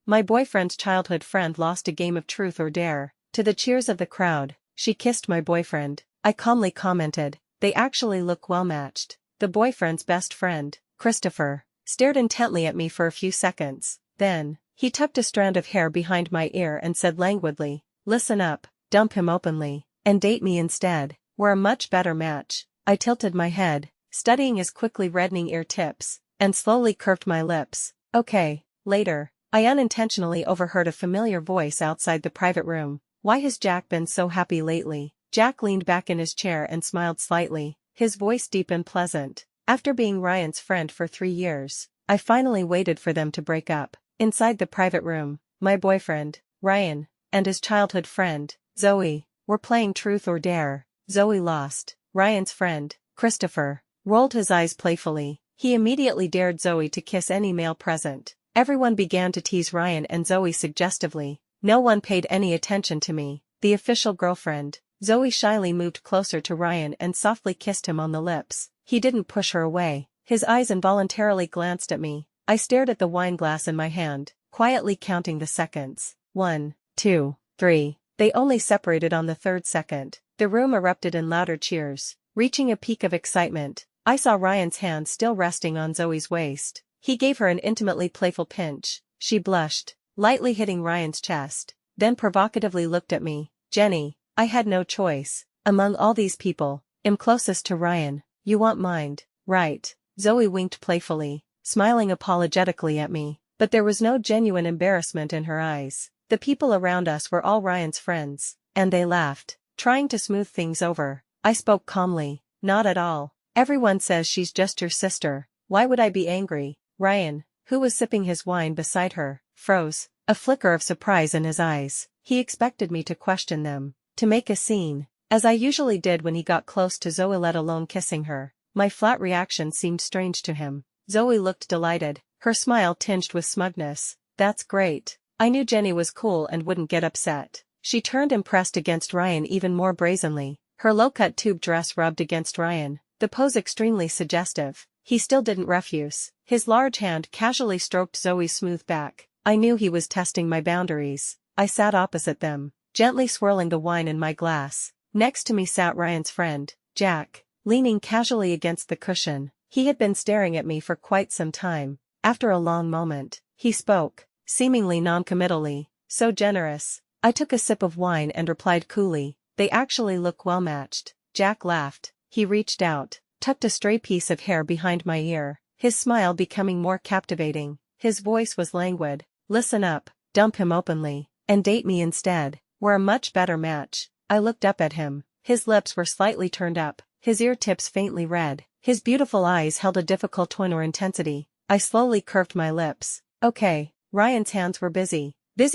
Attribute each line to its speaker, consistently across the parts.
Speaker 1: My boyfriend's childhood friend lost a game of truth or dare. To the cheers of the crowd, she kissed my boyfriend. I calmly commented, they actually look well matched. The boyfriend's best friend, Christopher, stared intently at me for a few seconds. Then, he tucked a strand of hair behind my ear and said languidly, listen up, dump him openly, and date me instead. We're a much better match. I tilted my head, studying his quickly reddening ear tips, and slowly curved my lips. Okay, later. I unintentionally overheard a familiar voice outside the private room. Why has Jack been so happy lately? Jack leaned back in his chair and smiled slightly, his voice deep and pleasant. After being Ryan's friend for 3 years, I finally waited for them to break up. Inside the private room, my boyfriend, Ryan, and his childhood friend, Zoe, were playing truth or dare. Zoe lost. Ryan's friend, Christopher, rolled his eyes playfully. He immediately dared Zoe to kiss any male present. Everyone began to tease Ryan and Zoe suggestively. No one paid any attention to me, the official girlfriend. Zoe shyly moved closer to Ryan and softly kissed him on the lips. He didn't push her away. His eyes involuntarily glanced at me. I stared at the wine glass in my hand, quietly counting the seconds. 1, 2, 3. They only separated on the 3rd second. The room erupted in louder cheers. Reaching a peak of excitement, I saw Ryan's hand still resting on Zoe's waist. He gave her an intimately playful pinch. She blushed, lightly hitting Ryan's chest, then provocatively looked at me. Jenny, I had no choice. Among all these people, I'm closest to Ryan. You want mind, right? Zoe winked playfully, smiling apologetically at me, but there was no genuine embarrassment in her eyes. The people around us were all Ryan's friends, and they laughed, trying to smooth things over. I spoke calmly, not at all. Everyone says she's just your sister. Why would I be angry? Ryan, who was sipping his wine beside her, froze, a flicker of surprise in his eyes. He expected me to question them, to make a scene, as I usually did when he got close to Zoe, let alone kissing her. My flat reaction seemed strange to him. Zoe looked delighted, her smile tinged with smugness. That's great. I knew Jenny was cool and wouldn't get upset. She turned and pressed against Ryan even more brazenly. Her low-cut tube dress rubbed against Ryan, the pose extremely suggestive. He still didn't refuse. His large hand casually stroked Zoe's smooth back. I knew he was testing my boundaries. I sat opposite them, gently swirling the wine in my glass. Next to me sat Ryan's friend, Jack, leaning casually against the cushion. He had been staring at me for quite some time. After a long moment, he spoke, seemingly non-committally. So generous. I took a sip of wine and replied coolly, they actually look well matched. Jack laughed. He reached out, tucked a stray piece of hair behind my ear, his smile becoming more captivating. His voice was languid. Listen up, dump him openly, and date me instead. We're a much better match. I looked up at him. His lips were slightly turned up, his ear tips faintly red. His beautiful eyes held a difficult tone or intensity. I slowly curved my lips. Okay. Ryan's hands were busy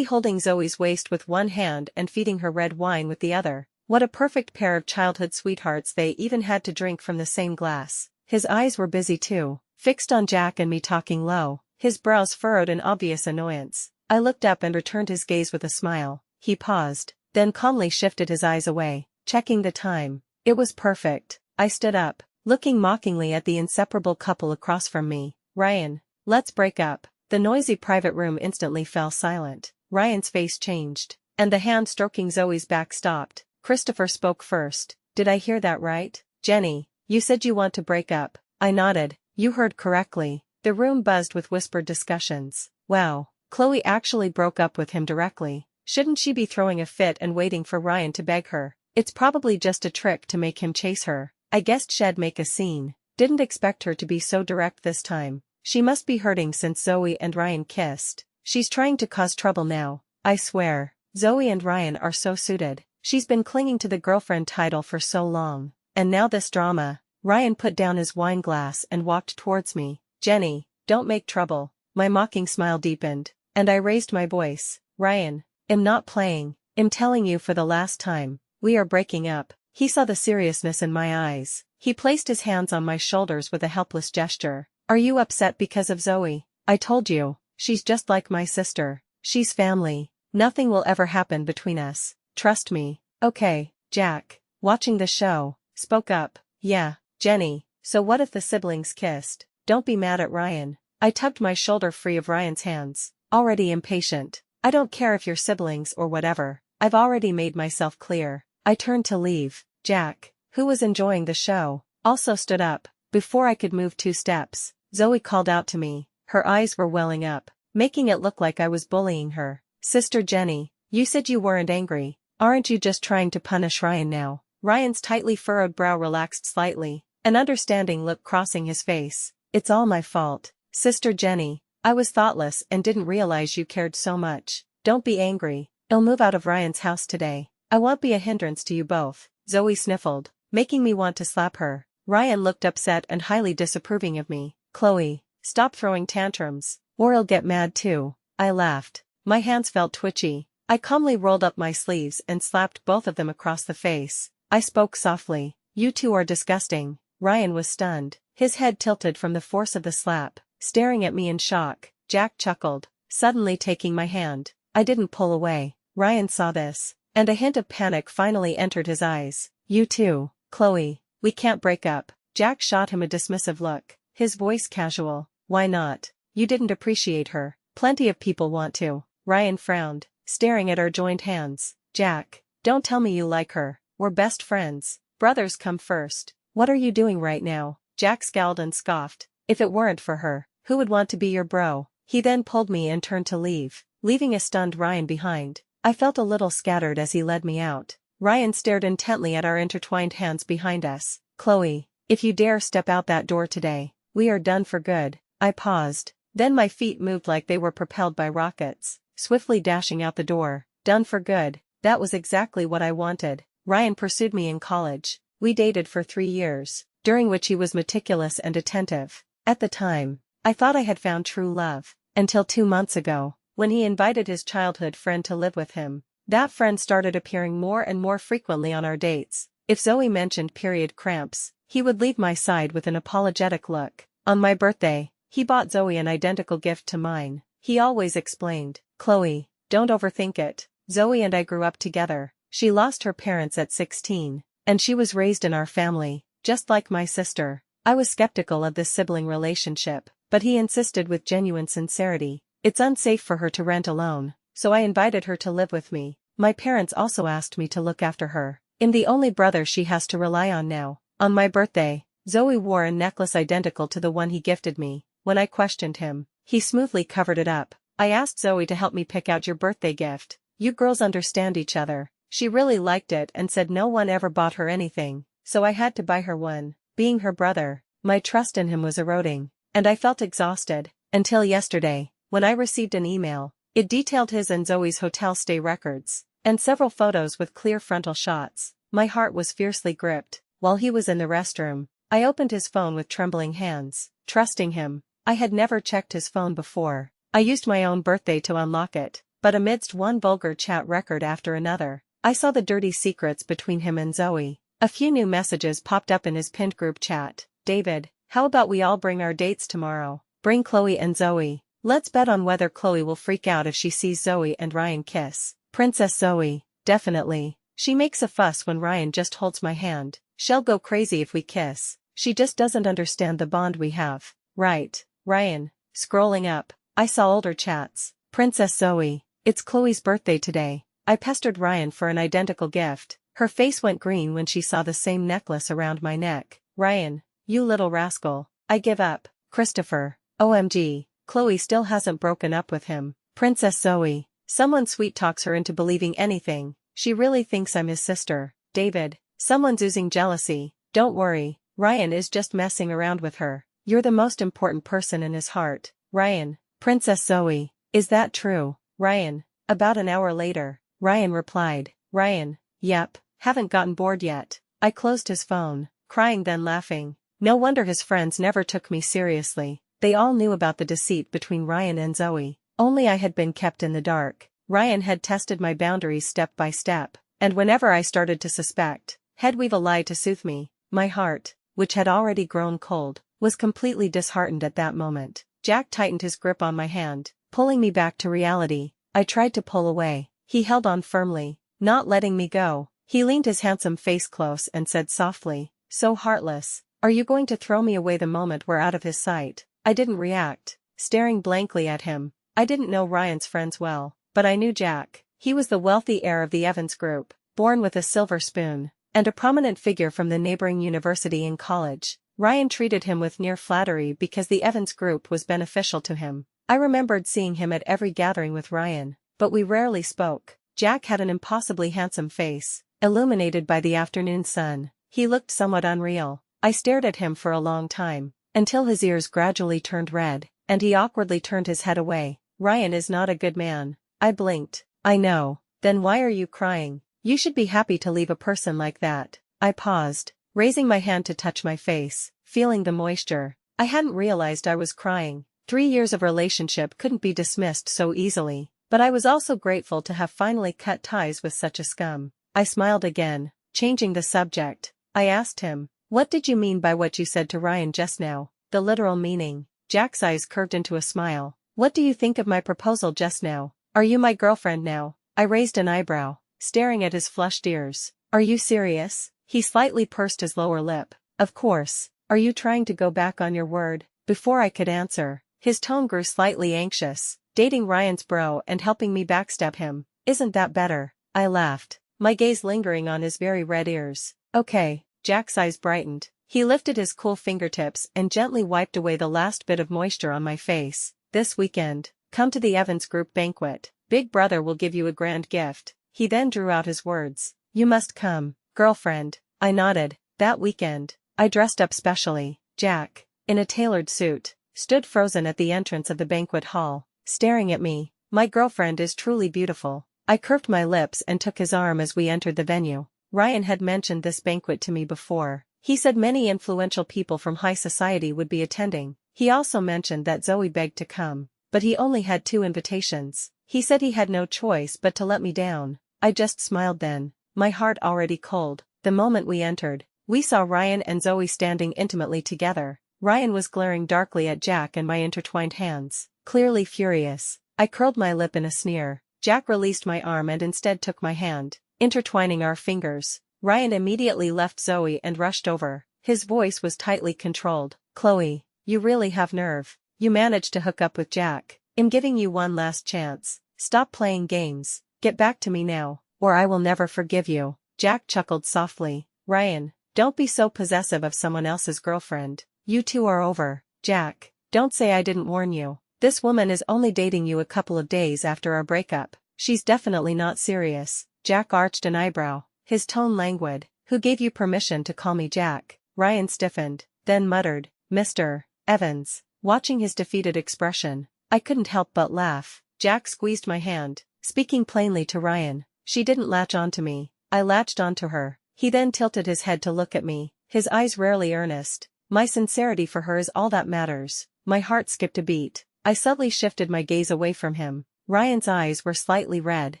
Speaker 1: holding Zoe's waist with one hand and feeding her red wine with the other. What a perfect pair of childhood sweethearts, they even had to drink from the same glass. His eyes were busy too, fixed on Jack and me, talking low, his brows furrowed in obvious annoyance. I looked up and returned his gaze with a smile. He paused, then calmly shifted his eyes away, checking the time. It was perfect. I stood up, looking mockingly at the inseparable couple across from me. Ryan, let's break up. The noisy private room instantly fell silent. Ryan's face changed, and the hand stroking Zoe's back stopped. Christopher spoke first. Did I hear that right? Jenny, you said you want to break up. I nodded. You heard correctly. The room buzzed with whispered discussions. Wow, Chloe actually broke up with him directly. Shouldn't she be throwing a fit and waiting for Ryan to beg her? It's probably just a trick to make him chase her. I guessed she'd make a scene. Didn't expect her to be so direct this time. She must be hurting since Zoe and Ryan kissed. She's trying to cause trouble now. I swear, Zoe and Ryan are so suited. She's been clinging to the girlfriend title for so long. And now this drama. Ryan put down his wine glass and walked towards me. Jenny, don't make trouble. My mocking smile deepened, and I raised my voice. Ryan, I'm not playing. I'm telling you for the last time. We are breaking up. He saw the seriousness in my eyes. He placed his hands on my shoulders with a helpless gesture. Are you upset because of Zoe? I told you, she's just like my sister. She's family. Nothing will ever happen between us. Trust me. Okay, Jack, watching the show, spoke up. Yeah, Jenny, so what if the siblings kissed? Don't be mad at Ryan. I tugged my shoulder free of Ryan's hands. already impatient. I don't care if you're siblings or whatever, I've already made myself clear. I turned to leave. Jack, who was enjoying the show, also stood up. Before I could move 2 steps, Zoe called out to me. Her eyes were welling up, making it look like I was bullying her. Sister Jenny, you said you weren't angry. Aren't you just trying to punish Ryan now? Ryan's tightly furrowed brow relaxed slightly, an understanding look crossing his face. It's all my fault, Sister Jenny. I was thoughtless and didn't realize you cared so much. Don't be angry. I'll move out of Ryan's house today. I won't be a hindrance to you both. Zoe sniffled, making me want to slap her. Ryan looked upset and highly disapproving of me. Chloe, stop throwing tantrums, or I'll get mad too. I laughed. My hands felt twitchy. I calmly rolled up my sleeves and slapped both of them across the face. I spoke softly. You two are disgusting. Ryan was stunned, his head tilted from the force of the slap, staring at me in shock. Jack chuckled, suddenly taking my hand. I didn't pull away. Ryan saw this, and a hint of panic finally entered his eyes. You too, Chloe. We can't break up. Jack shot him a dismissive look, his voice casual. Why not? You didn't appreciate her. Plenty of people want to. Ryan frowned, staring at our joined hands. Jack, don't tell me you like her. We're best friends. Brothers come first. What are you doing right now? Jack scowled and scoffed. If it weren't for her, who would want to be your bro? He then pulled me and turned to leave, leaving a stunned Ryan behind. I felt a little scattered as he led me out. Ryan stared intently at our intertwined hands behind us. Chloe, if you dare step out that door today, we are done for good. I paused. Then my feet moved like they were propelled by rockets, swiftly dashing out the door. Done for good. That was exactly what I wanted. Ryan pursued me in college. We dated for 3 years, during which he was meticulous and attentive. At the time, I thought I had found true love, until 2 months ago, when he invited his childhood friend to live with him. That friend started appearing more and more frequently on our dates. If Zoe mentioned period cramps, he would leave my side with an apologetic look. On my birthday, he bought Zoe an identical gift to mine. He always explained, Chloe, don't overthink it. Zoe and I grew up together. She lost her parents at 16, and she was raised in our family, just like my sister. I was skeptical of this sibling relationship, but he insisted with genuine sincerity. It's unsafe for her to rent alone, so I invited her to live with me. My parents also asked me to look after her. I'm the only brother she has to rely on now. On my birthday, Zoe wore a necklace identical to the one he gifted me. When I questioned him, he smoothly covered it up. I asked Zoe to help me pick out your birthday gift. You girls understand each other. She really liked it and said no one ever bought her anything, so I had to buy her one. Being her brother, my trust in him was eroding, and I felt exhausted, until yesterday, when I received an email. It detailed his and Zoe's hotel stay records, and several photos with clear frontal shots. My heart was fiercely gripped. While he was in the restroom, I opened his phone with trembling hands, trusting him. I had never checked his phone before. I used my own birthday to unlock it, but amidst one vulgar chat record after another, I saw the dirty secrets between him and Zoe. A few new messages popped up in his pinned group chat. David, how about we all bring our dates tomorrow? Bring Chloe and Zoe. Let's bet on whether Chloe will freak out if she sees Zoe and Ryan kiss. Princess Zoe, definitely. She makes a fuss when Ryan just holds my hand. She'll go crazy if we kiss. She just doesn't understand the bond we have. Right, Ryan. Scrolling up, I saw older chats. Princess Zoe, it's Chloe's birthday today. I pestered Ryan for an identical gift. Her face went green when she saw the same necklace around my neck. Ryan, you little rascal. I give up. Christopher, OMG, Chloe still hasn't broken up with him. Princess Zoe, someone sweet talks her into believing anything. She really thinks I'm his sister. David, someone's oozing jealousy. Don't worry, Ryan is just messing around with her. You're the most important person in his heart. Ryan, Princess Zoe, is that true? Ryan, about an hour later, Ryan replied. Ryan, yep, haven't gotten bored yet. I closed his phone, crying then laughing. No wonder his friends never took me seriously. They all knew about the deceit between Ryan and Zoe. Only I had been kept in the dark. Ryan had tested my boundaries step by step, and whenever I started to suspect, he'd weave a lie to soothe me. My heart, which had already grown cold, was completely disheartened at that moment. Jack tightened his grip on my hand, pulling me back to reality. I tried to pull away. He held on firmly, not letting me go. He leaned his handsome face close and said softly, so heartless, are you going to throw me away the moment we're out of his sight? I didn't react, staring blankly at him. I didn't know Ryan's friends well, but I knew Jack. He was the wealthy heir of the Evans group, born with a silver spoon, and a prominent figure from the neighboring university and college. Ryan treated him with near flattery because the Evans group was beneficial to him. I remembered seeing him at every gathering with Ryan, but we rarely spoke. Jack had an impossibly handsome face, illuminated by the afternoon sun. He looked somewhat unreal. I stared at him for a long time, until his ears gradually turned red, and he awkwardly turned his head away. Ryan is not a good man. I blinked. I know. Then why are you crying? You should be happy to leave a person like that. I paused, raising my hand to touch my face, feeling the moisture. I hadn't realized I was crying. 3 years of relationship couldn't be dismissed so easily, but I was also grateful to have finally cut ties with such a scum. I smiled again, changing the subject. I asked him, "What did you mean by what you said to Ryan just now?" "The literal meaning." Jack's eyes curved into a smile. "What do you think of my proposal just now? Are you my girlfriend now?" I raised an eyebrow, staring at his flushed ears. "Are you serious?" He slightly pursed his lower lip. "Of course. Are you trying to go back on your word?" Before I could answer, his tone grew slightly anxious. "Dating Ryan's bro and helping me backstab him. Isn't that better?" I laughed, my gaze lingering on his very red ears. "Okay." Jack's eyes brightened. He lifted his cool fingertips and gently wiped away the last bit of moisture on my face. "This weekend, come to the Evans group banquet. Big brother will give you a grand gift." He then drew out his words. "You must come, girlfriend." I nodded. That weekend, I dressed up specially. Jack, in a tailored suit, stood frozen at the entrance of the banquet hall, staring at me. "My girlfriend is truly beautiful." I curved my lips and took his arm as we entered the venue. Ryan had mentioned this banquet to me before. He said many influential people from high society would be attending. He also mentioned that Zoe begged to come, but he only had 2 invitations. He said he had no choice but to let me down. I just smiled then, my heart already cold. The moment we entered, we saw Ryan and Zoe standing intimately together. Ryan was glaring darkly at Jack and my intertwined hands, clearly furious. I curled my lip in a sneer. Jack released my arm and instead took my hand, intertwining our fingers. Ryan immediately left Zoe and rushed over. His voice was tightly controlled. "Chloe, you really have nerve. You managed to hook up with Jack. I'm giving you one last chance. Stop playing games. Get back to me now, or I will never forgive you." Jack chuckled softly. "Ryan, don't be so possessive of someone else's girlfriend. You two are over." "Jack, don't say I didn't warn you. This woman is only dating you a couple of days after our breakup. She's definitely not serious." Jack arched an eyebrow, his tone languid. "Who gave you permission to call me Jack?" Ryan stiffened, then muttered, "Mr. Evans." Watching his defeated expression, I couldn't help but laugh. Jack squeezed my hand, speaking plainly to Ryan. "She didn't latch onto me. I latched onto her." He then tilted his head to look at me, his eyes rarely earnest. "My sincerity for her is all that matters." My heart skipped a beat. I subtly shifted my gaze away from him. Ryan's eyes were slightly red,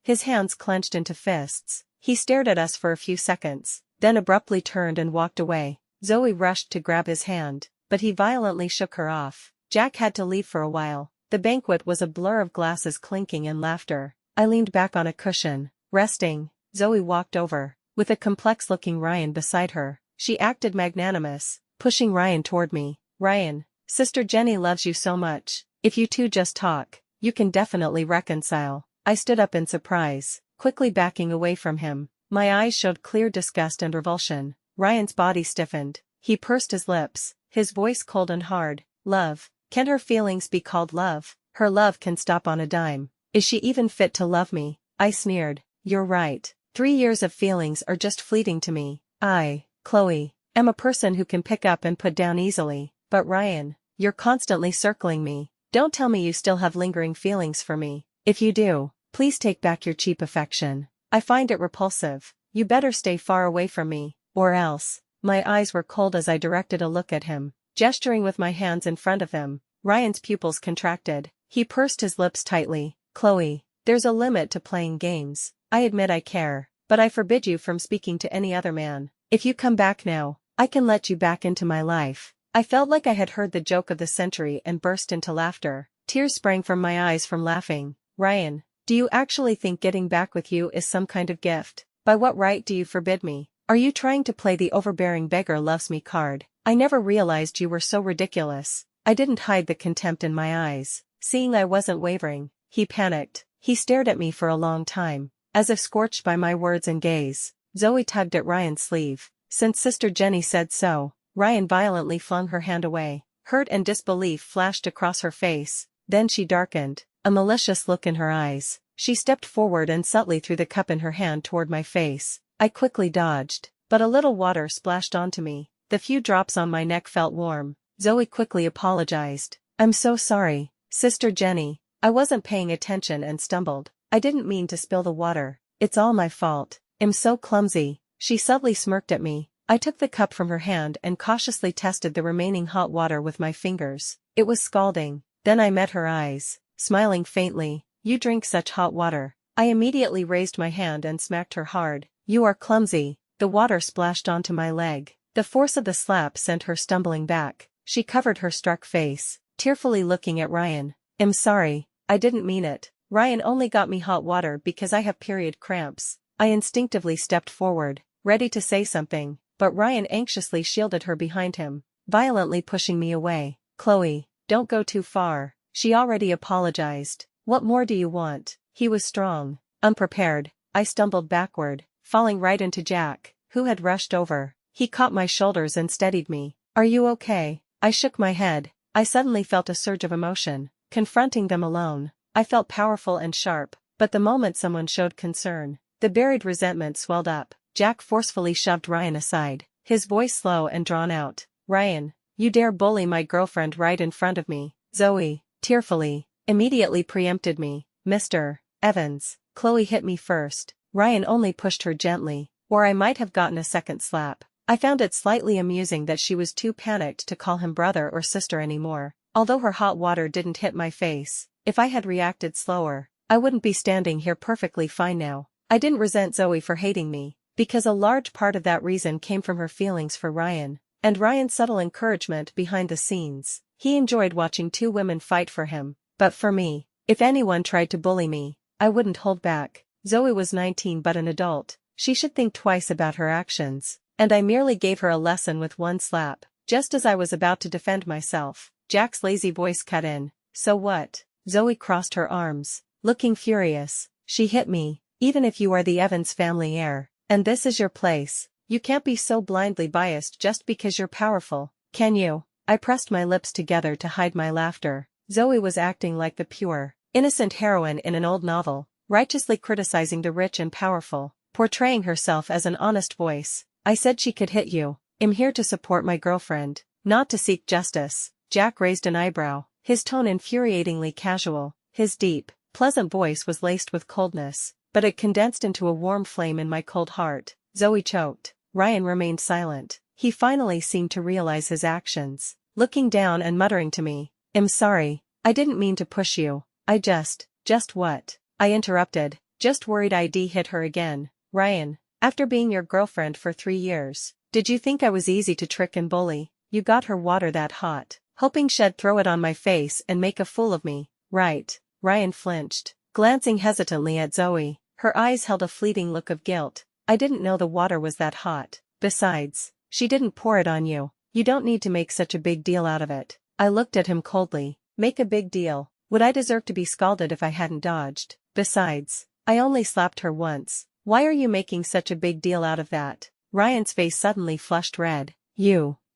Speaker 1: his hands clenched into fists. He stared at us for a few seconds, then abruptly turned and walked away. Zoe rushed to grab his hand, but he violently shook her off. Jack had to leave for a while. The banquet was a blur of glasses clinking and laughter. I leaned back on a cushion, resting. Zoe walked over, with a complex-looking Ryan beside her. She acted magnanimous, pushing Ryan toward me. "Ryan, Sister Jenny loves you so much. If you two just talk, you can definitely reconcile." I stood up in surprise, quickly backing away from him. My eyes showed clear disgust and revulsion. Ryan's body stiffened. He pursed his lips, his voice cold and hard. "Love? Can her feelings be called love? Her love can stop on a dime. Is she even fit to love me?" I sneered. "You're right. 3 years of feelings are just fleeting to me. I, Chloe, am a person who can pick up and put down easily. But Ryan, you're constantly circling me. Don't tell me you still have lingering feelings for me. If you do, please take back your cheap affection. I find it repulsive. You better stay far away from me, or else." My eyes were cold as I directed a look at him, gesturing with my hands in front of him. Ryan's pupils contracted. He pursed his lips tightly. "Chloe, there's a limit to playing games. I admit I care, but I forbid you from speaking to any other man. If you come back now, I can let you back into my life." I felt like I had heard the joke of the century and burst into laughter. Tears sprang from my eyes from laughing. "Ryan, do you actually think getting back with you is some kind of gift? By what right do you forbid me? Are you trying to play the overbearing beggar loves me card? I never realized you were so ridiculous." I didn't hide the contempt in my eyes. Seeing I wasn't wavering, he panicked. He stared at me for a long time, as if scorched by my words and gaze. Zoe tugged at Ryan's sleeve. Since Sister Jenny said so. Ryan violently flung her hand away. Hurt and disbelief flashed across her face, then she darkened, a malicious look in her eyes. She stepped forward and subtly threw the cup in her hand toward my face. I quickly dodged, but a little water splashed onto me. The few drops on my neck felt warm. Zoe quickly apologized. "I'm so sorry, Sister Jenny. I wasn't paying attention and stumbled. I didn't mean to spill the water. It's all my fault. I'm so clumsy." She subtly smirked at me. I took the cup from her hand and cautiously tested the remaining hot water with my fingers. It was scalding. Then I met her eyes, smiling faintly. "You drink such hot water." I immediately raised my hand and smacked her hard. "You are clumsy." The water splashed onto my leg. The force of the slap sent her stumbling back. She covered her struck face, tearfully looking at Ryan. "I'm sorry, I didn't mean it. Ryan only got me hot water because I have period cramps." I instinctively stepped forward, ready to say something, but Ryan anxiously shielded her behind him, violently pushing me away. "Chloe, don't go too far." She already apologized. "What more do you want?" He was strong. Unprepared, I stumbled backward, falling right into Jack, who had rushed over. He caught my shoulders and steadied me. "Are you okay?" I shook my head. I suddenly felt a surge of emotion. Confronting them alone, I felt powerful and sharp, but the moment someone showed concern, the buried resentment swelled up. Jack forcefully shoved Ryan aside, his voice slow and drawn out. "Ryan, you dare bully my girlfriend right in front of me." Zoe, tearfully, immediately preempted me. "Mr. Evans, Chloe hit me first." Ryan only pushed her gently, or I might have gotten a second slap. I found it slightly amusing that she was too panicked to call him brother or sister anymore. Although her hot water didn't hit my face, if I had reacted slower, I wouldn't be standing here perfectly fine now. I didn't resent Zoe for hating me, because a large part of that reason came from her feelings for Ryan, and Ryan's subtle encouragement behind the scenes. He enjoyed watching two women fight for him, but for me, if anyone tried to bully me, I wouldn't hold back. Zoe was 19 but an adult. She should think twice about her actions, and I merely gave her a lesson with one slap. Just as I was about to defend myself, Jack's lazy voice cut in. "So what?" Zoe crossed her arms, looking furious. "She hit me. Even if you are the Evans family heir, and this is your place, you can't be so blindly biased just because you're powerful, can you?" I pressed my lips together to hide my laughter. Zoe was acting like the pure, innocent heroine in an old novel, righteously criticizing the rich and powerful, portraying herself as an honest voice. "I said she could hit you. I'm here to support my girlfriend, not to seek justice." Jack raised an eyebrow, his tone infuriatingly casual. His deep, pleasant voice was laced with coldness, but it condensed into a warm flame in my cold heart. Zoe choked. Ryan remained silent. He finally seemed to realize his actions, looking down and muttering to me, "I'm sorry, I didn't mean to push you. I just what?" I interrupted, just worried I'd hit her again. "Ryan, after being your girlfriend for 3 years, did you think I was easy to trick and bully? You got her water that hot, hoping she'd throw it on my face and make a fool of me, right?" Ryan flinched, glancing hesitantly at Zoe. Her eyes held a fleeting look of guilt. "I didn't know the water was that hot. Besides, she didn't pour it on you. You don't need to make such a big deal out of it." I looked at him coldly. "Make a big deal? Would I deserve to be scalded if I hadn't dodged? Besides, I only slapped her once. Why are you making such a big deal out of that?" Ryan's face suddenly flushed red.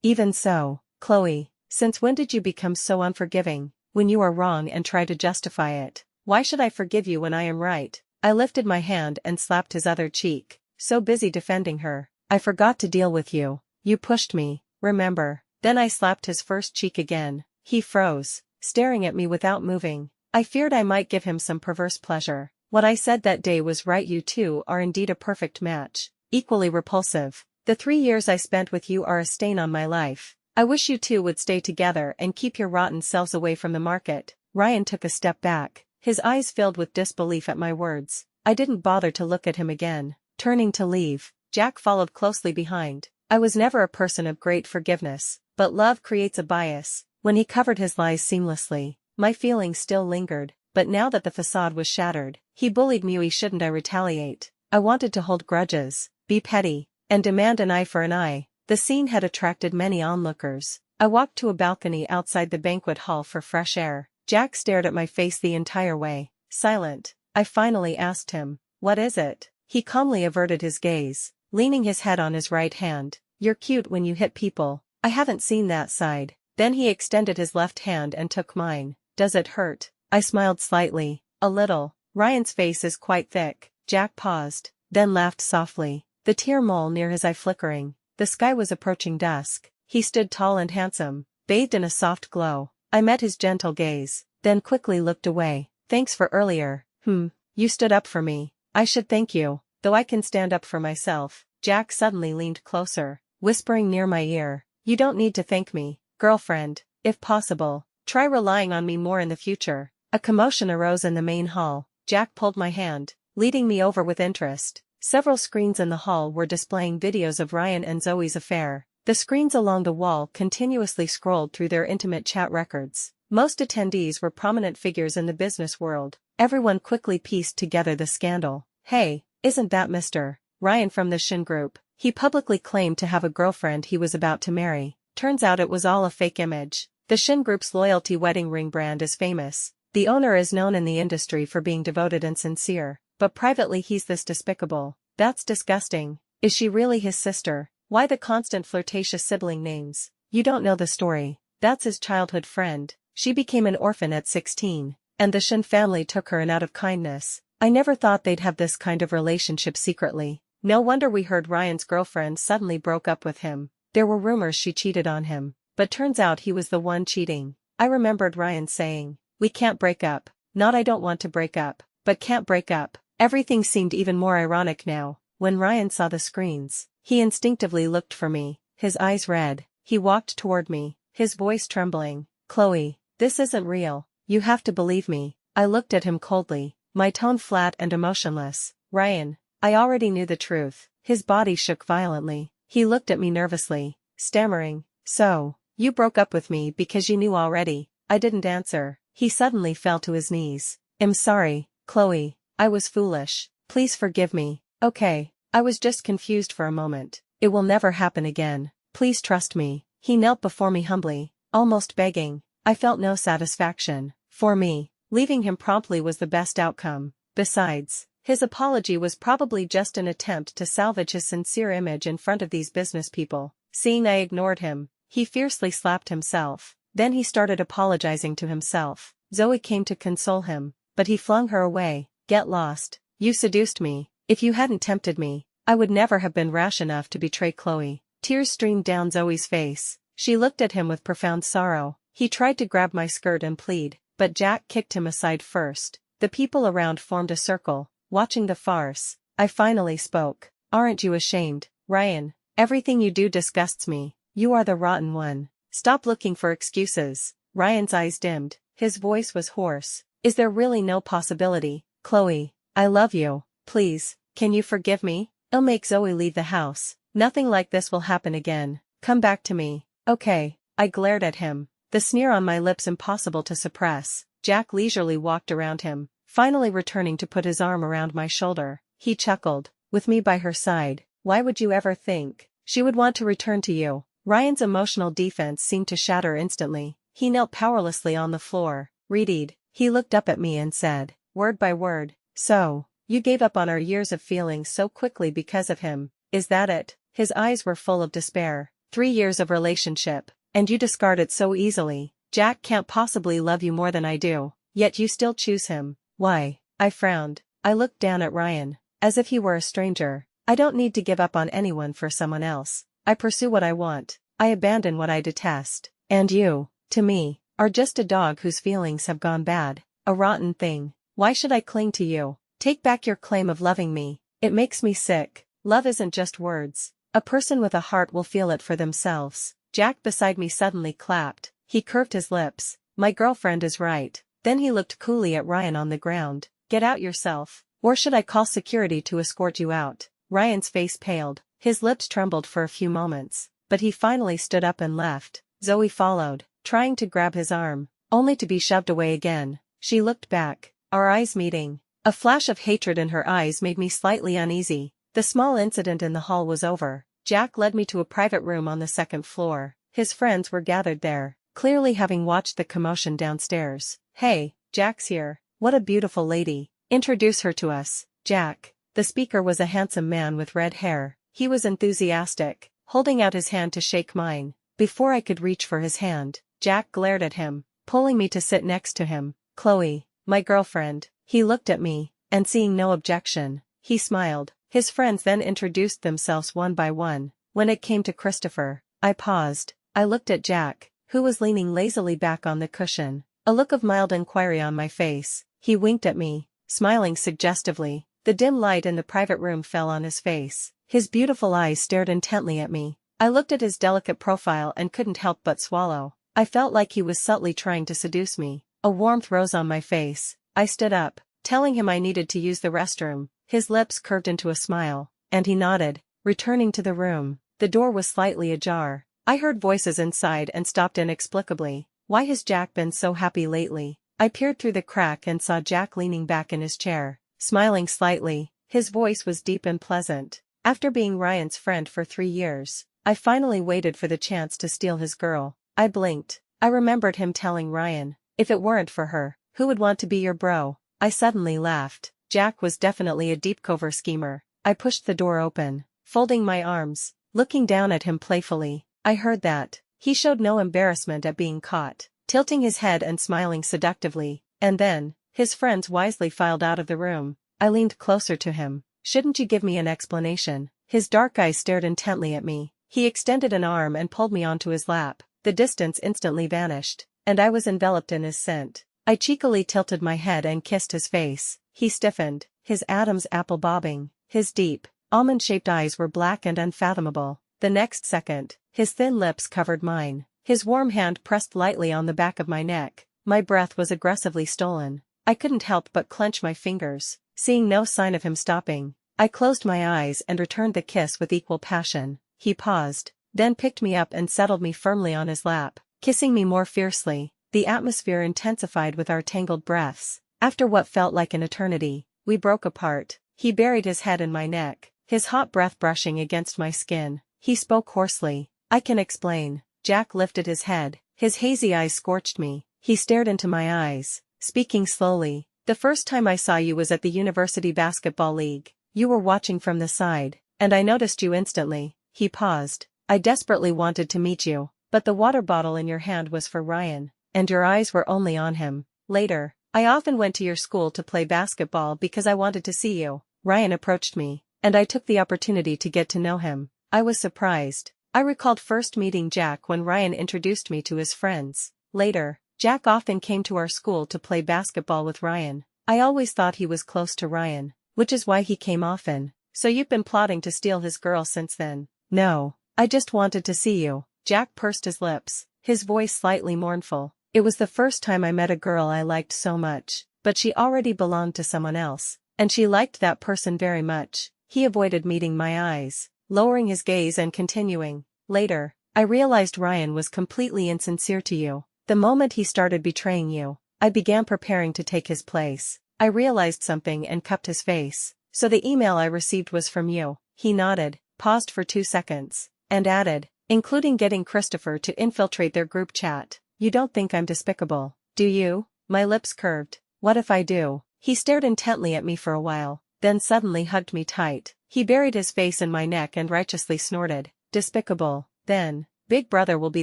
Speaker 1: Even so, Chloe, since when did you become so unforgiving? When you are wrong and try to justify it, why should I forgive you when I am right?" I lifted my hand and slapped his other cheek, so busy defending her. "I forgot to deal with you. You pushed me, remember?" Then I slapped his first cheek again. He froze, staring at me without moving. I feared I might give him some perverse pleasure. What I said that day was right. You two are indeed a perfect match, equally repulsive. The 3 years I spent with you are a stain on my life. I wish you two would stay together and keep your rotten selves away from the market." Ryan took a step back, his eyes filled with disbelief at my words. I didn't bother to look at him again. Turning to leave, Jack followed closely behind. I was never a person of great forgiveness, but love creates a bias. When he covered his lies seamlessly, my feelings still lingered, but now that the facade was shattered, he bullied me. Why shouldn't I retaliate? I wanted to hold grudges, be petty, and demand an eye for an eye. The scene had attracted many onlookers. I walked to a balcony outside the banquet hall for fresh air. Jack stared at my face the entire way, silent. I finally asked him, "What is it?" He calmly averted his gaze, leaning his head on his right hand. "You're cute when you hit people." I haven't seen that side. Then he extended his left hand and took mine. "Does it hurt?" I smiled slightly. "A little." "Ryan's face is quite thick." Jack paused, then laughed softly, the tear mole near his eye flickering. The sky was approaching dusk. He stood tall and handsome, bathed in a soft glow. I met his gentle gaze, then quickly looked away. "Thanks for earlier." You stood up for me." "I should thank you, though I can stand up for myself." Jack suddenly leaned closer, whispering near my ear, "You don't need to thank me, girlfriend. If possible, try relying on me more in the future." A commotion arose in the main hall. Jack pulled my hand, leading me over with interest. Several screens in the hall were displaying videos of Ryan and Zoe's affair. The screens along the wall continuously scrolled through their intimate chat records. Most attendees were prominent figures in the business world. Everyone quickly pieced together the scandal. "Hey, isn't that Mr. Ryan from the Shin Group? He publicly claimed to have a girlfriend he was about to marry. Turns out it was all a fake image." The Shin Group's loyalty wedding ring brand is famous. The owner is known in the industry for being devoted and sincere, but privately he's this despicable. "That's disgusting." "Is she really his sister? Why the constant flirtatious sibling names?" "You don't know the story. That's his childhood friend. She became an orphan at 16, and the Shin family took her in out of kindness. I never thought they'd have this kind of relationship secretly. No wonder we heard Ryan's girlfriend suddenly broke up with him. There were rumors she cheated on him, but turns out he was the one cheating." I remembered Ryan saying, "We can't break up." Not "I don't want to break up, but can't break up." Everything seemed even more ironic now. When Ryan saw the screens, he instinctively looked for me, his eyes red. He walked toward me, his voice trembling. "Chloe, this isn't real. You have to believe me." I looked at him coldly, my tone flat and emotionless. "Ryan." I already knew the truth. His body shook violently. He looked at me nervously, stammering, "So, you broke up with me because you knew already." I didn't answer. He suddenly fell to his knees. "I'm sorry, Chloe. I was foolish. Please forgive me." "Okay." I was just confused for a moment. "It will never happen again. Please trust me." He knelt before me humbly, almost begging. I felt no satisfaction. For me, leaving him promptly was the best outcome. Besides, his apology was probably just an attempt to salvage his sincere image in front of these business people. Seeing I ignored him, he fiercely slapped himself. Then he started apologizing to himself. Zoe came to console him, but he flung her away. "Get lost. You seduced me. If you hadn't tempted me, I would never have been rash enough to betray Chloe." Tears streamed down Zoe's face. She looked at him with profound sorrow. He tried to grab my skirt and plead, but Jack kicked him aside first. The people around formed a circle, watching the farce. I finally spoke. "Aren't you ashamed, Ryan? Everything you do disgusts me. You are the rotten one. Stop looking for excuses." Ryan's eyes dimmed. His voice was hoarse. "Is there really no possibility? Chloe, I love you. Please, can you forgive me? I'll make Zoe leave the house. Nothing like this will happen again. Come back to me." "Okay." I glared at him, the sneer on my lips impossible to suppress. Jack leisurely walked around him, finally returning to put his arm around my shoulder. He chuckled, with me by her side. "Why would you ever think she would want to return to you?" Ryan's emotional defense seemed to shatter instantly. He knelt powerlessly on the floor, readied. He looked up at me and said, word by word, "So, you gave up on our years of feelings so quickly because of him, is that it?" His eyes were full of despair. 3 years of relationship, and you discard it so easily. Jack can't possibly love you more than I do, yet you still choose him. Why? I frowned. I looked down at Ryan, as if he were a stranger. "I don't need to give up on anyone for someone else. I pursue what I want. I abandon what I detest. And you, to me, are just a dog whose feelings have gone bad. A rotten thing. Why should I cling to you? Take back your claim of loving me. It makes me sick. Love isn't just words. A person with a heart will feel it for themselves." Jack beside me suddenly clapped. He curved his lips. "My girlfriend is right." Then he looked coolly at Ryan on the ground. "Get out yourself. Or should I call security to escort you out?" Ryan's face paled. His lips trembled for a few moments, but he finally stood up and left. Zoe followed, trying to grab his arm, only to be shoved away again. She looked back, our eyes meeting. A flash of hatred in her eyes made me slightly uneasy. The small incident in the hall was over. Jack led me to a private room on the second floor. His friends were gathered there. clearly having watched the commotion downstairs. "Hey, Jack's here. What a beautiful lady. Introduce her to us, Jack." The speaker was a handsome man with red hair. He was enthusiastic, holding out his hand to shake mine. Before I could reach for his hand, Jack glared at him, pulling me to sit next to him. "Chloe, my girlfriend." He looked at me, and seeing no objection, he smiled. His friends then introduced themselves one by one. When it came to Christopher, I paused. I looked at Jack, who was leaning lazily back on the cushion, a look of mild inquiry on my face. He winked at me, smiling suggestively. The dim light in the private room fell on his face. His beautiful eyes stared intently at me. I looked at his delicate profile and couldn't help but swallow. I felt like he was subtly trying to seduce me. A warmth rose on my face. I stood up, telling him I needed to use the restroom. His lips curved into a smile, and he nodded, returning to the room. The door was slightly ajar. I heard voices inside and stopped inexplicably. Why has Jack been so happy lately? I peered through the crack and saw Jack leaning back in his chair, smiling slightly. His voice was deep and pleasant. After being Ryan's friend for 3 years, I finally waited for the chance to steal his girl. I blinked. I remembered him telling Ryan, "If it weren't for her, who would want to be your bro?" I suddenly laughed. Jack was definitely a deep cover schemer. I pushed the door open, folding my arms, looking down at him playfully. I heard that. He showed no embarrassment at being caught, tilting his head and smiling seductively. And then, his friends wisely filed out of the room. I leaned closer to him. "Shouldn't you give me an explanation?" His dark eyes stared intently at me. He extended an arm and pulled me onto his lap. The distance instantly vanished, and I was enveloped in his scent. I cheekily tilted my head and kissed his face. He stiffened, his Adam's apple bobbing. His deep, almond-shaped eyes were black and unfathomable. The next second, his thin lips covered mine. His warm hand pressed lightly on the back of my neck. My breath was aggressively stolen. I couldn't help but clench my fingers. Seeing no sign of him stopping, I closed my eyes and returned the kiss with equal passion. He paused, then picked me up and settled me firmly on his lap, kissing me more fiercely. The atmosphere intensified with our tangled breaths. After what felt like an eternity, we broke apart. He buried his head in my neck, his hot breath brushing against my skin. He spoke hoarsely. "I can explain." Jack lifted his head. His hazy eyes scorched me. He stared into my eyes, speaking slowly. "The first time I saw you was at the University Basketball League. You were watching from the side, and I noticed you instantly." He paused. "I desperately wanted to meet you, but the water bottle in your hand was for Ryan, and your eyes were only on him. Later, I often went to your school to play basketball because I wanted to see you. Ryan approached me, and I took the opportunity to get to know him." I was surprised. I recalled first meeting Jack when Ryan introduced me to his friends. Later, Jack often came to our school to play basketball with Ryan. I always thought he was close to Ryan, which is why he came often. "So you've been plotting to steal his girl since then?" "No, I just wanted to see you." Jack pursed his lips, his voice slightly mournful. "It was the first time I met a girl I liked so much, but she already belonged to someone else, and she liked that person very much." He avoided meeting my eyes, lowering his gaze and continuing. "Later, I realized Ryan was completely insincere to you. The moment he started betraying you, I began preparing to take his place. I realized something and cupped his face. So the email I received was from you." He nodded, paused for 2 seconds, and added, "Including getting Christopher to infiltrate their group chat. You don't think I'm despicable, do you?" My lips curved. "What if I do?" He stared intently at me for a while, then suddenly hugged me tight. He buried his face in my neck and righteously snorted. "Despicable, then. Big Brother will be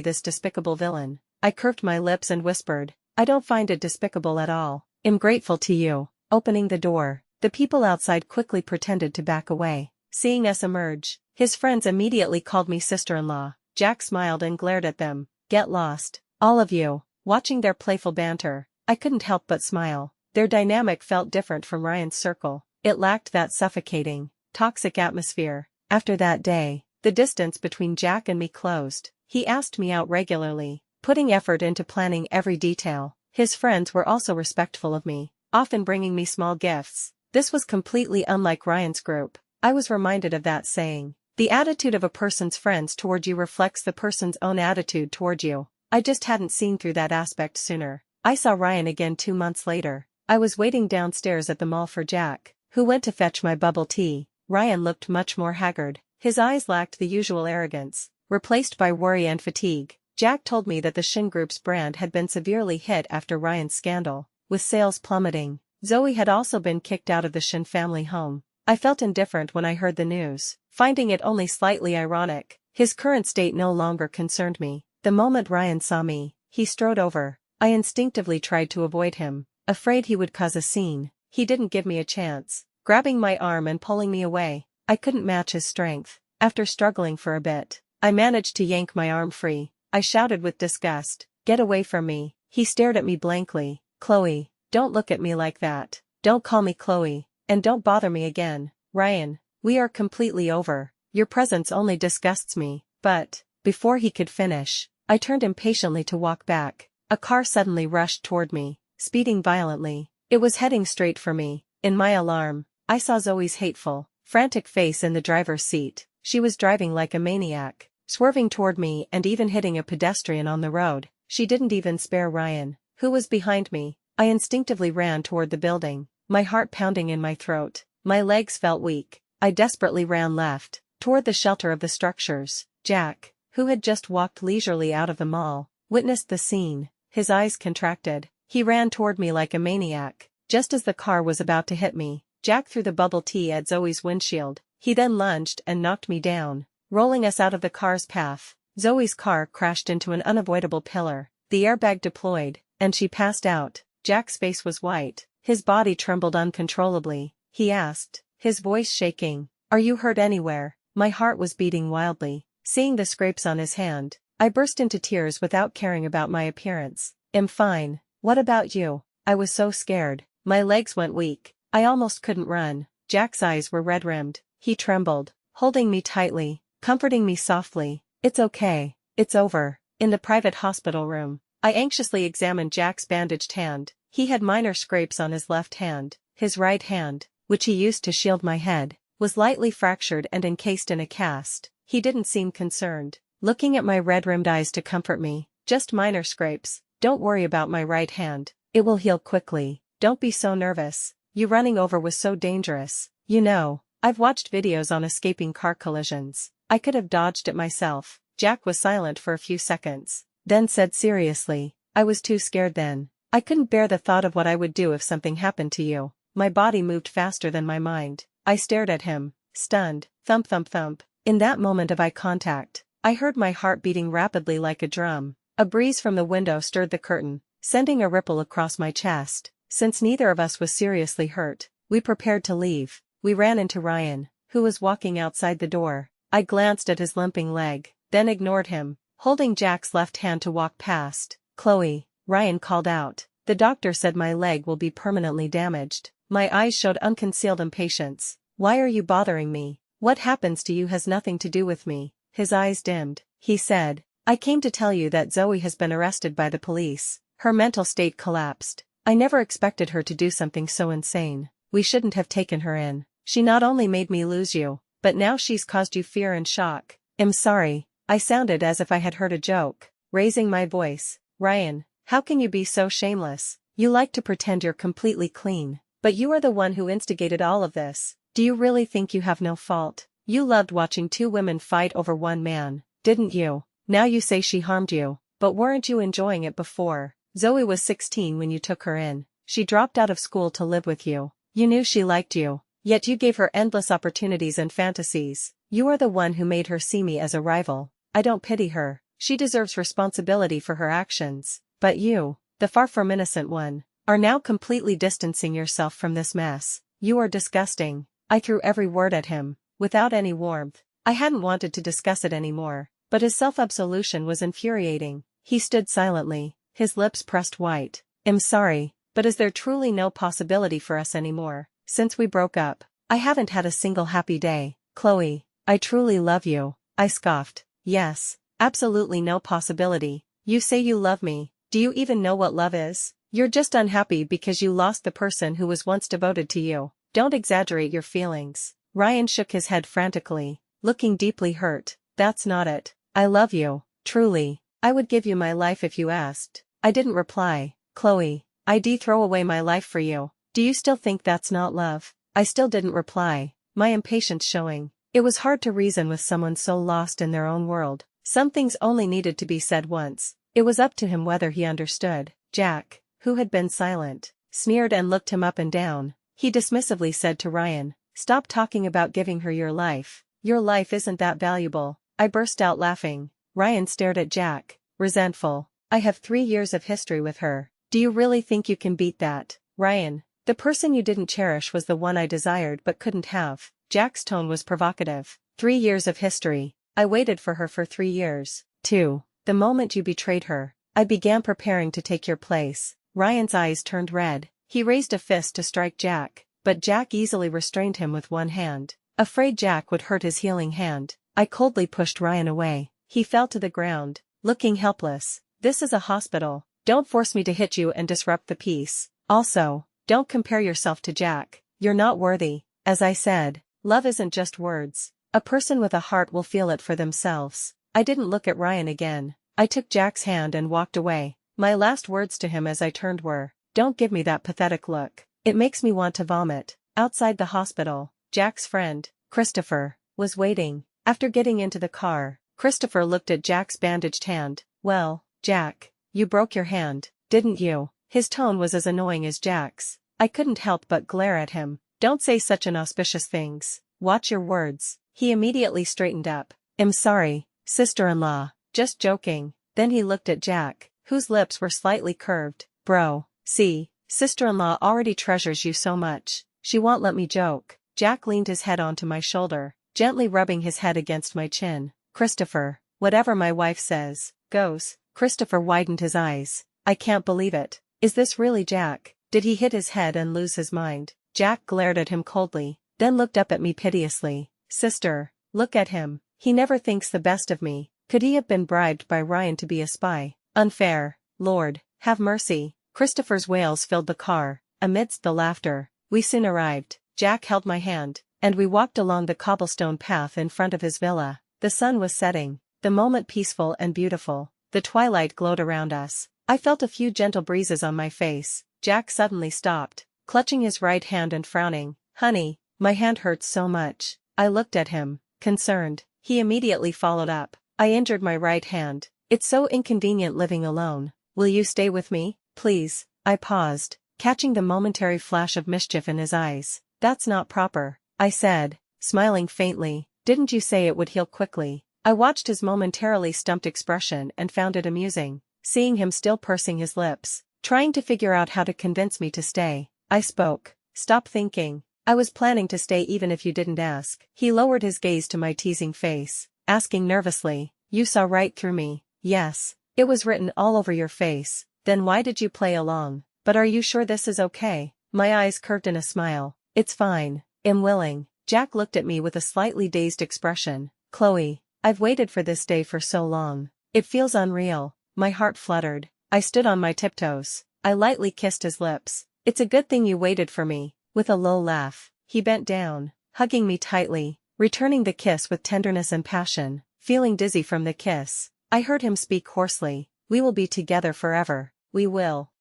Speaker 1: this despicable villain." I curved my lips and whispered, "I don't find it despicable at all. I'm grateful to you." Opening the door, the people outside quickly pretended to back away. Seeing us emerge, his friends immediately called me sister-in-law. Jack smiled and glared at them. "Get lost, all of you." Watching their playful banter, I couldn't help but smile. Their dynamic felt different from Ryan's circle. It lacked that suffocating, toxic atmosphere. After that day, the distance between Jack and me closed. He asked me out regularly, putting effort into planning every detail. His friends were also respectful of me, often bringing me small gifts. This was completely unlike Ryan's group. I was reminded of that saying, "The attitude of a person's friends toward you reflects the person's own attitude toward you." I just hadn't seen through that aspect sooner. I saw Ryan again 2 months later. I was waiting downstairs at the mall for Jack, who went to fetch my bubble tea. Ryan looked much more haggard. His eyes lacked the usual arrogance, replaced by worry and fatigue. Jack told me that the Shin Group's brand had been severely hit after Ryan's scandal, with sales plummeting. Zoe had also been kicked out of the Shin family home. I felt indifferent when I heard the news, finding it only slightly ironic. His current state no longer concerned me. The moment Ryan saw me, he strode over. I instinctively tried to avoid him, afraid he would cause a scene. He didn't give me a chance, grabbing my arm and pulling me away. I couldn't match his strength. After struggling for a bit, I managed to yank my arm free. I shouted with disgust, "Get away from me." He stared at me blankly. "Chloe, don't look at me like that. Don't call me Chloe, and don't bother me again. Ryan, we are completely over. Your presence only disgusts me." But, before he could finish, I turned impatiently to walk back. A car suddenly rushed toward me, speeding violently. It was heading straight for me. In my alarm, I saw Zoe's hateful, frantic face in the driver's seat. She was driving like a maniac, swerving toward me and even hitting a pedestrian on the road. She didn't even spare Ryan, who was behind me. I instinctively ran toward the building, my heart pounding in my throat. My legs felt weak. I desperately ran left, toward the shelter of the structures. Jack, who had just walked leisurely out of the mall, witnessed the scene. His eyes contracted. He ran toward me like a maniac. Just as the car was about to hit me, Jack threw the bubble tea at Zoe's windshield. He then lunged and knocked me down, rolling us out of the car's path. Zoe's car crashed into an unavoidable pillar. The airbag deployed, and she passed out. Jack's face was white. His body trembled uncontrollably. He asked, his voice shaking, "Are you hurt anywhere?" My heart was beating wildly. Seeing the scrapes on his hand, I burst into tears without caring about my appearance. "I'm fine. What about you?" I was so scared. My legs went weak. I almost couldn't run. Jack's eyes were red-rimmed. He trembled, holding me tightly, comforting me softly. "It's okay. It's over." In the private hospital room, I anxiously examined Jack's bandaged hand. He had minor scrapes on his left hand. His right hand, which he used to shield my head, was lightly fractured and encased in a cast. He didn't seem concerned, looking at my red-rimmed eyes to comfort me. "Just minor scrapes. Don't worry about my right hand. It will heal quickly. Don't be so nervous. You running over was so dangerous. You know, I've watched videos on escaping car collisions. I could have dodged it myself." Jack was silent for a few seconds, then said seriously, "I was too scared then. I couldn't bear the thought of what I would do if something happened to you." My body moved faster than my mind. I stared at him, stunned. Thump thump thump. In that moment of eye contact, I heard my heart beating rapidly like a drum. A breeze from the window stirred the curtain, sending a ripple across my chest. Since neither of us was seriously hurt, we prepared to leave. We ran into Ryan, who was walking outside the door. I glanced at his limping leg, then ignored him, holding Jack's left hand to walk past. "Chloe," Ryan called out, "the doctor said my leg will be permanently damaged." My eyes showed unconcealed impatience. "Why are you bothering me? What happens to you has nothing to do with me." His eyes dimmed. He said, "I came to tell you that Zoe has been arrested by the police." Her mental state collapsed. I never expected her to do something so insane. We shouldn't have taken her in. She not only made me lose you, but now she's caused you fear and shock. "I'm sorry." I sounded as if I had heard a joke, raising my voice. "Ryan, how can you be so shameless? You like to pretend you're completely clean. But you are the one who instigated all of this. Do you really think you have no fault? You loved watching two women fight over one man, didn't you? Now you say she harmed you, but weren't you enjoying it before? Zoe was 16 when you took her in. She dropped out of school to live with you. You knew she liked you, yet you gave her endless opportunities and fantasies. You are the one who made her see me as a rival. I don't pity her. She deserves responsibility for her actions. But you, the far from innocent one, are now completely distancing yourself from this mess. You are disgusting." I threw every word at him, without any warmth. I hadn't wanted to discuss it anymore, but his self-absolution was infuriating. He stood silently, his lips pressed white. "I'm sorry, but is there truly no possibility for us anymore? Since we broke up, I haven't had a single happy day. Chloe, I truly love you." I scoffed. "Yes, absolutely no possibility. You say you love me. Do you even know what love is? You're just unhappy because you lost the person who was once devoted to you. Don't exaggerate your feelings." Ryan shook his head frantically, looking deeply hurt. "That's not it. I love you, truly. I would give you my life if you asked." I didn't reply. "Chloe, I'd throw away my life for you. Do you still think that's not love?" I still didn't reply, my impatience showing. It was hard to reason with someone so lost in their own world. Some things only needed to be said once. It was up to him whether he understood. Jack, who had been silent, sneered and looked him up and down. He dismissively said to Ryan, "Stop talking about giving her your life. Your life isn't that valuable." I burst out laughing. Ryan stared at Jack, resentful. "I have 3 years of history with her. Do you really think you can beat that?" Ryan, "The person you didn't cherish was the one I desired but couldn't have." Jack's tone was provocative. 3 years of history. I waited for her for 3 years, too. The moment you betrayed her, I began preparing to take your place. Ryan's eyes turned red. He raised a fist to strike Jack, but Jack easily restrained him with one hand. Afraid Jack would hurt his healing hand, I coldly pushed Ryan away. He fell to the ground, looking helpless. "This is a hospital. Don't force me to hit you and disrupt the peace. Also, don't compare yourself to Jack. You're not worthy." As I said, love isn't just words. A person with a heart will feel it for themselves. I didn't look at Ryan again. I took Jack's hand and walked away. My last words to him as I turned were, "Don't give me that pathetic look. It makes me want to vomit." Outside the hospital, Jack's friend, Christopher, was waiting. After getting into the car, Christopher looked at Jack's bandaged hand. "Well, Jack, you broke your hand, didn't you?" His tone was as annoying as Jack's. I couldn't help but glare at him. "Don't say such inauspicious things. Watch your words." He immediately straightened up. "I'm sorry, sister-in-law, just joking." Then he looked at Jack, whose lips were slightly curved. "Bro, see, sister-in-law already treasures you so much, she won't let me joke." Jack leaned his head onto my shoulder, gently rubbing his head against my chin. "Christopher, whatever my wife says, goes." Christopher widened his eyes. "I can't believe it. Is this really Jack? Did he hit his head and lose his mind?" Jack glared at him coldly, then looked up at me piteously. "Sister, look at him. He never thinks the best of me. Could he have been bribed by Ryan to be a spy? Unfair. Lord, have mercy." Christopher's wails filled the car. Amidst the laughter, we soon arrived. Jack held my hand, and we walked along the cobblestone path in front of his villa. The sun was setting, the moment peaceful and beautiful. The twilight glowed around us. I felt a few gentle breezes on my face. Jack suddenly stopped, clutching his right hand and frowning. "Honey, my hand hurts so much." I looked at him, concerned. He immediately followed up. "I injured my right hand. It's so inconvenient living alone. Will you stay with me, please?" I paused, catching the momentary flash of mischief in his eyes. "That's not proper," I said, smiling faintly. "Didn't you say it would heal quickly?" I watched his momentarily stumped expression and found it amusing, seeing him still pursing his lips, trying to figure out how to convince me to stay. I spoke. "Stop thinking. I was planning to stay even if you didn't ask." He lowered his gaze to my teasing face, asking nervously, "You saw right through me?" "Yes. It was written all over your face." "Then why did you play along? But are you sure this is okay?" My eyes curved in a smile. "It's fine. I'm willing." Jack looked at me with a slightly dazed expression. "Chloe, I've waited for this day for so long. It feels unreal." My heart fluttered. I stood on my tiptoes. I lightly kissed his lips. "It's a good thing you waited for me." With a low laugh, he bent down, hugging me tightly, returning the kiss with tenderness and passion. Feeling dizzy from the kiss, I heard him speak hoarsely. "We will be together forever. We will."